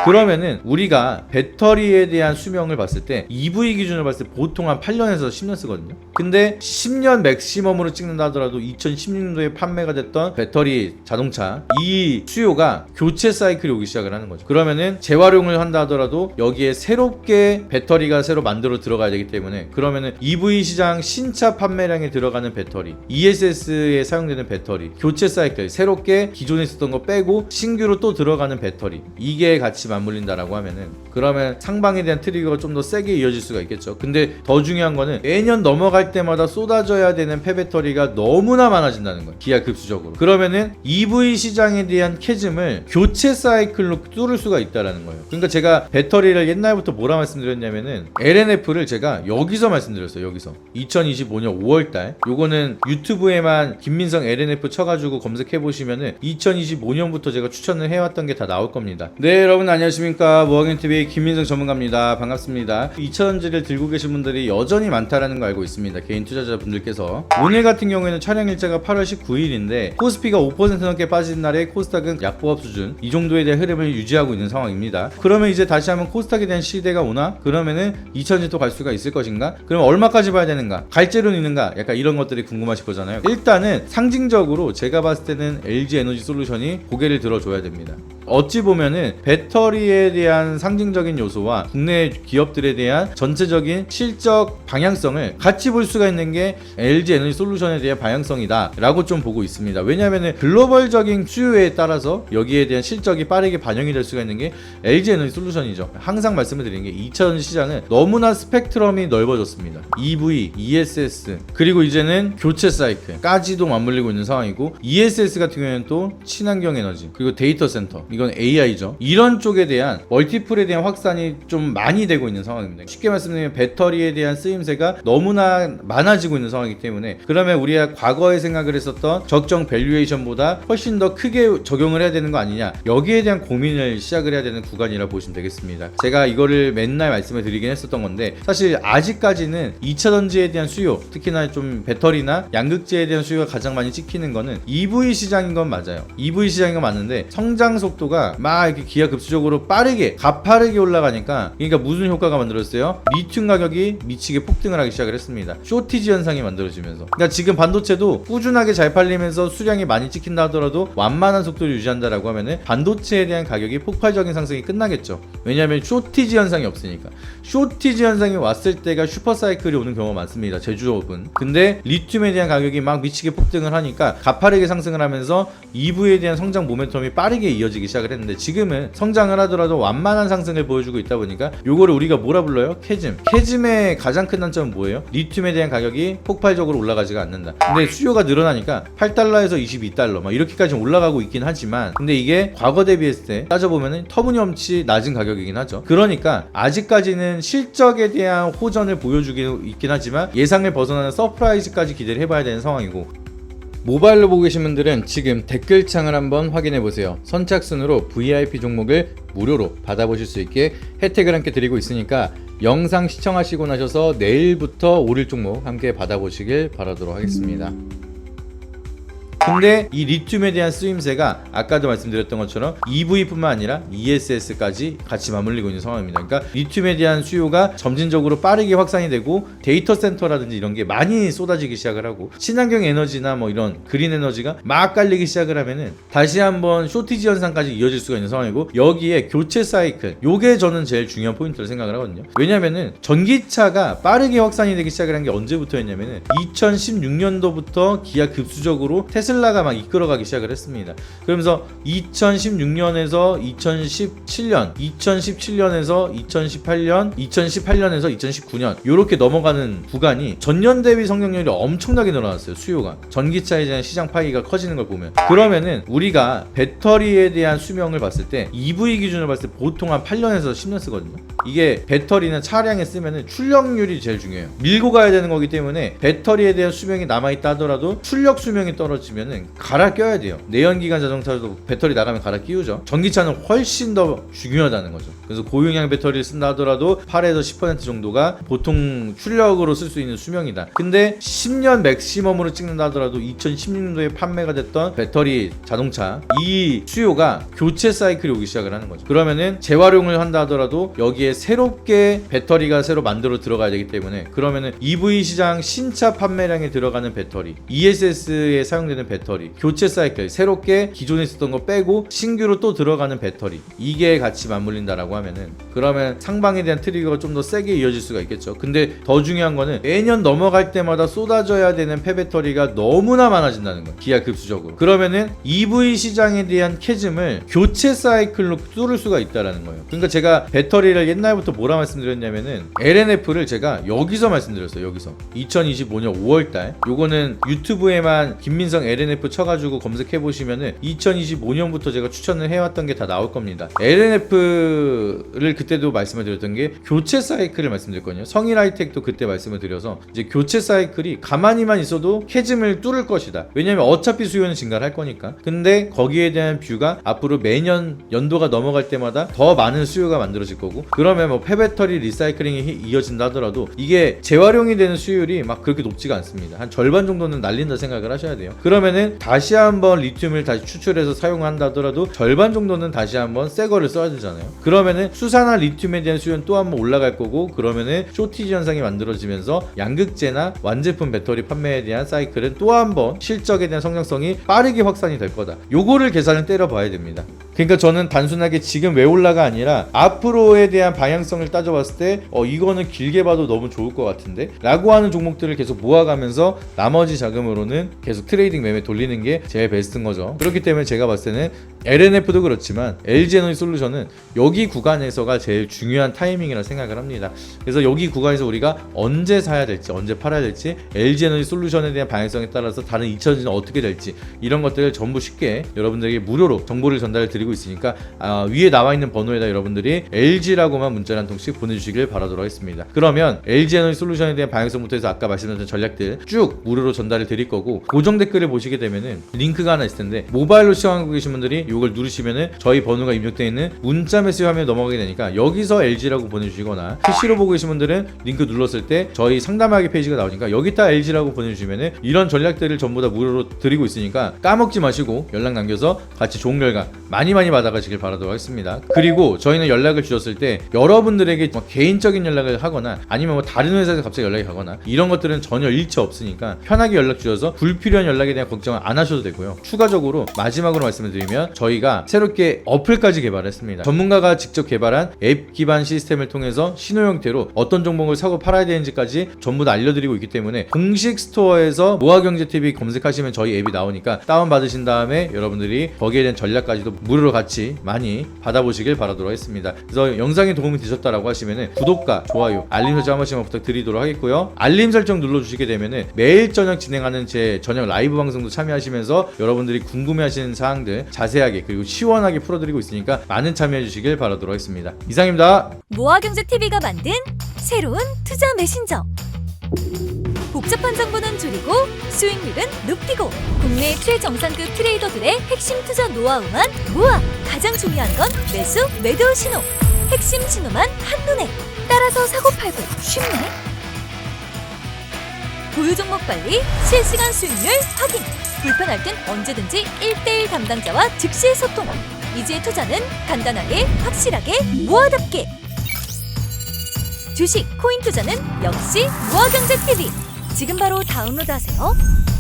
그러면은 우리가 배터리에 대한 수명을 봤을 때 EV 기준으로 봤을 때 보통 한 8년에서 10년 쓰거든요. 근데 10년 맥시멈으로 찍는다 하더라도 2016년도에 판매가 됐던 배터리 자동차 이 수요가 교체 사이클이 오기 시작을 하는 거죠. 그러면은 재활용을 한다 하더라도 여기에 새롭게 배터리가 새로 만들어 들어가야 되기 때문에 그러면은 EV 시장 신차 판매량에 들어가는 배터리, ESS에 사용되는 배터리, 교체 사이클 새롭게 기존에 있었던 거 빼고 신규로 또 들어가는 배터리 이게 같이 맞물린다라고 하면은 그러면 상방에 대한 트리거가 좀 더 세게 이어질 수가 있겠죠. 근데 더 중요한 거는 매년 넘어갈 때마다 쏟아져야 되는 폐배터리가 너무나 많아진다는 거예요. 기하급수적으로. 그러면은 EV 시장에 대한 캐즘을 교체 사이클로 뚫을 수가 있다라는 거예요. 그러니까 제가 배터리를 옛날부터 뭐라 말씀드렸냐면은 LNF를 제가 여기서 말씀드렸어요. 여기서 2025년 5월달 요거는 유튜브에만 김민성 LNF 쳐가지고 검색해보시면은 2025년부터 제가 추천을 해왔던 게 다 나올 겁니다. 네, 여러분 안녕하십니까. 모아겐TV 김민성 전문가입니다. 반갑습니다. 2차전지를 들고 계신 분들이 여전히 많다라는 거 알고 있습니다. 개인 투자자분들께서. 오늘 같은 경우에는 촬영 일자가 8월 19일인데 코스피가 5% 넘게 빠진 날에 코스닥은 약보합 수준 이 정도에 대한 흐름을 유지하고 있는 상황입니다. 그러면 이제 다시 한번 코스닥에 대한 시대가 오나? 그러면은 2차전지 또 갈 수가 있을 것인가? 그럼 얼마까지 봐야 되는가? 갈제로는 있는가? 약간 이런 것들이 궁금하실 거잖아요. 일단은 상징적으로 제가 봤을 때는 LG 에너지 솔루션이 고개를 들어줘야 됩니다. 어찌 보면은 배터리에 대한 상징적인 요소와 국내 기업들에 대한 전체적인 실적 방향성을 같이 볼 수가 있는 게 LG 에너지 솔루션에 대한 방향성이다 라고 좀 보고 있습니다. 왜냐하면 글로벌적인 수요에 따라서 여기에 대한 실적이 빠르게 반영이 될 수가 있는 게 LG 에너지 솔루션이죠. 항상 말씀을 드리는 게 2차전지 시장은 너무나 스펙트럼이 넓어졌습니다. EV, ESS 그리고 이제는 교체 사이클까지도 맞물리고 있는 상황이고 ESS 같은 경우에는 또 친환경 에너지 그리고 데이터 센터 이건 AI죠. 이런 쪽에 대한 멀티플에 대한 확산이 좀 많이 되고 있는 상황입니다. 쉽게 말씀드리면 배터리에 대한 쓰임새가 너무나 많아지고 있는 상황이기 때문에 그러면 우리가 과거에 생각을 했었던 적정 밸류에이션보다 훨씬 더 크게 적용을 해야 되는 거 아니냐 여기에 대한 고민을 시작을 해야 되는 구간이라 보시면 되겠습니다. 제가 이거를 맨날 말씀을 드리긴 했었던 건데 사실 아직까지는 2차전지에 대한 수요 특히나 좀 배터리나 양극재에 대한 수요가 가장 많이 찍히는 거는 EV 시장인 건 맞아요. EV 시장인 건 맞는데 성장 속도가 막 이렇게 기하급수적으로 빠르게 가파르게 올라가니까 그러니까 무슨 효과가 만들어졌어요? 리튬 가격이 미치게 폭등을 하기 시작을 했습니다. 쇼티지 현상이 만들어지면서 그러니까 지금 반도체도 꾸준하게 잘 팔리면서 수량이 많이 찍힌다 하더라도 완만한 속도를 유지한다라고 하면은 반도체에 대한 가격이 폭발적인 상승이 끝나겠죠. 왜냐하면 쇼티지 현상이 없으니까. 쇼티지 현상이 왔을 때가 슈퍼사이클이 오는 경우가 많습니다. 제조업은. 근데 리튬에 대한 가격이 막 미치게 폭등을 하니까 가파르게 상승을 하면서 EV에 대한 성장 모멘텀이 빠르게 이어지기 시작을 했는데 지금은 성장을 하더라도 완만한 상승을 보여주고 있다 보니까 요거를 우리가 뭐라 불러요? 캐즘. 캐즘의 가장 큰 단점은 뭐예요? 리튬에 대한 가격이 폭발적으로 올라가지가 않는다. 근데 수요가 늘어나니까 8달러에서 22달러 막 이렇게까지 올라가고 있긴 하지만 근데 이게 과거 대비했을 때 따져보면 터무니없이 낮은 가격이긴 하죠. 그러니까 아직까지는 실적에 대한 호전을 보여주긴 있긴 하지만 예상을 벗어나는 서프라이즈까지 기대를 해봐야 되는 상황이고 모바일로 보고 계신 분들은 지금 댓글창을 한번 확인해 보세요. 선착순으로 VIP 종목을 무료로 받아보실 수 있게 혜택을 함께 드리고 있으니까 영상 시청하시고 나셔서 내일부터 오릴 종목 함께 받아보시길 바라도록 하겠습니다. 근데 이 리튬에 대한 쓰임새가 아까도 말씀드렸던 것처럼 EV뿐만 아니라 ESS까지 같이 맞물리고 있는 상황입니다. 그러니까 리튬에 대한 수요가 점진적으로 빠르게 확산이 되고 데이터 센터라든지 이런 게 많이 쏟아지기 시작을 하고 친환경 에너지나 뭐 이런 그린 에너지가 막 깔리기 시작을 하면은 다시 한번 쇼티지 현상까지 이어질 수가 있는 상황이고 여기에 교체 사이클 요게 저는 제일 중요한 포인트를 생각을 하거든요. 왜냐면은 전기차가 빠르게 확산이 되기 시작을 한 게 언제부터였냐면은 2016년도부터 기하급수적으로 테슬라가 막 이끌어가기 시작을 했습니다. 그러면서 2016년에서 2017년, 2017년에서 2018년, 2018년에서 2019년 이렇게 넘어가는 구간이 전년 대비 성장률이 엄청나게 늘어났어요. 수요가. 전기차에 대한 시장 파이가 커지는 걸 보면. 그러면은 우리가 배터리에 대한 수명을 봤을 때 EV 기준으로 봤을 때 보통 한 8년에서 10년 쓰거든요. 이게 배터리는 차량에 쓰면은 출력률이 제일 중요해요. 밀고 가야 되는 거기 때문에 배터리에 대한 수명이 남아있다 하더라도 출력 수명이 떨어지면 있으면은 갈아 껴야 돼요. 내연기관 자동차도 배터리 나가면 갈아 끼우죠. 전기차는 훨씬 더 중요하다는 거죠. 그래서 고용량 배터리를 쓴다 하더라도 8에서 10% 정도가 보통 출력으로 쓸 수 있는 수명이다. 근데 10년 맥시멈으로 찍는다 하더라도 2016년도에 판매가 됐던 배터리 자동차 이 수요가 교체 사이클이 오기 시작을 하는 거죠. 그러면은 재활용을 한다 하더라도 여기에 새롭게 배터리가 새로 만들어 들어가야 되기 때문에 그러면은 EV 시장 신차 판매량에 들어가는 배터리, ESS에 사용되는 배터리, 교체 사이클 새롭게 기존에 있었던 거 빼고 신규로 또 들어가는 배터리 이게 같이 맞물린다라고 하면은 그러면 상방에 대한 트리거가 좀 더 세게 이어질 수가 있겠죠. 근데 더 중요한 거는 매년 넘어갈 때마다 쏟아져야 되는 폐배터리가 너무나 많아진다는 거예요. 기하급수적으로. 그러면은 EV 시장에 대한 캐즘을 교체 사이클로 뚫을 수가 있다라는 거예요. 그러니까 제가 배터리를 옛날부터 뭐라 말씀드렸냐면은 LNF를 제가 여기서 말씀드렸어요. 여기서 2025년 5월달 요거는 유튜브에만 김민성 LNF 쳐가지고 검색해보시면은 2025년부터 제가 추천을 해왔던 게 다 나올 겁니다. LNF를 그때도 말씀을 드렸던 게 교체 사이클을 말씀드렸거든요. 성일 하이텍도 그때 말씀을 드려서 이제 교체 사이클이 가만히만 있어도 캐즘을 뚫을 것이다. 왜냐면 어차피 수요는 증가를 할 거니까. 근데 거기에 대한 뷰가 앞으로 매년 연도가 넘어갈 때마다 더 많은 수요가 만들어질 거고 그러면 뭐 폐배터리 리사이클링이 이어진다 하더라도 이게 재활용이 되는 수요율이 막 그렇게 높지가 않습니다. 한 절반 정도는 날린다 생각을 하셔야 돼요. 그러면은 다시 한번 리튬을 다시 추출해서 사용한다 하더라도 절반 정도는 다시 한번 새 거를 써야 되잖아요. 그러면은 수산화 리튬에 대한 수요는 또 한번 올라갈 거고 그러면은 쇼티지 현상이 만들어지면서 양극재나 완제품 배터리 판매에 대한 사이클은 또 한번 실적에 대한 성장성이 빠르게 확산이 될 거다. 요거를 계산을 때려 봐야 됩니다. 그러니까 저는 단순하게 지금 왜 올라가 아니라 앞으로에 대한 방향성을 따져봤을 때 이거는 길게 봐도 너무 좋을 것 같은데 라고 하는 종목들을 계속 모아가면서 나머지 자금으로는 계속 트레이딩 매매 돌리는 게 제일 베스트인 거죠. 그렇기 때문에 제가 봤을 때는 LNF도 그렇지만 LG에너지솔루션은 여기 구간에서가 제일 중요한 타이밍이라 생각을 합니다. 그래서 여기 구간에서 우리가 언제 사야 될지 언제 팔아야 될지 LG에너지솔루션에 대한 방향성에 따라서 다른 2차전지는 어떻게 될지 이런 것들을 전부 쉽게 여러분들에게 무료로 정보를 전달을 드리고 있으니까 위에 나와 있는 번호에다 여러분들이 LG라고만 문자 한 통씩 보내주시길 바라도록 하겠습니다. 그러면 LG에너지솔루션에 대한 방향성부터 해서 아까 말씀드렸던 전략들 쭉 무료로 전달을 드릴 거고 고정 댓글을 보시게 되면은 링크가 하나 있을 텐데 모바일로 시청하고 계신 분들이 이걸 누르시면은 저희 번호가 입력되어 있는 문자 메시지 화면에 넘어가게 되니까 여기서 LG라고 보내주시거나 PC로 보고 계신 분들은 링크 눌렀을 때 저희 상담하기 페이지가 나오니까 여기다 LG라고 보내주시면은 이런 전략들을 전부 다 무료로 드리고 있으니까 까먹지 마시고 연락 남겨서 같이 좋은 결과 많이 받아가시길 바라도록 하겠습니다. 그리고 저희는 연락을 주셨을 때 여러분들에게 개인적인 연락을 하거나 아니면 뭐 다른 회사에서 갑자기 연락이 가거나 이런 것들은 전혀 일체 없으니까 편하게 연락 주셔서 불필요한 연락에 대한 걱정을 안 하셔도 되고요. 추가적으로 마지막으로 말씀을 드리면 저희가 새롭게 어플까지 개발했습니다. 전문가가 직접 개발한 앱 기반 시스템을 통해서 신호 형태로 어떤 종목을 사고 팔아야 되는지까지 전부 다 알려드리고 있기 때문에 공식 스토어에서 모아경제TV 검색하시면 저희 앱이 나오니까 다운받으신 다음에 여러분들이 거기에 대한 전략까지도 무료로 같이 많이 받아보시길 바라도록 하겠습니다. 그래서 영상이 도움이 되셨다라고 하시면은 구독과 좋아요, 알림 설정 한 번씩만 부탁드리도록 하겠고요. 알림 설정 눌러주시게 되면은 매일 저녁 진행하는 제 저녁 라이브 방송도 참여하시면서 여러분들이 궁금해하시는 사항들 자세하게 그리고 시원하게 풀어드리고 있으니까 많은 참여해주시길 바라도록 하겠습니다. 이상입니다. 모아경제TV가 만든 새로운 투자 메신저. 복잡한 정보는 줄이고 수익률은 높이고 국내 최정상급 트레이더들의 핵심 투자 노하우만 모아. 가장 중요한 건 매수, 매도 신호. 핵심 신호만 한눈에. 따라서 사고 팔고 쉽네. 보유 종목 관리, 실시간 수익률 확인. 불편할 땐 언제든지 1:1 담당자와 즉시 소통. 이제 투자는 간단하게, 확실하게, 모아답게. 주식, 코인 투자는 역시 모아경제TV. 지금 바로 다운로드하세요.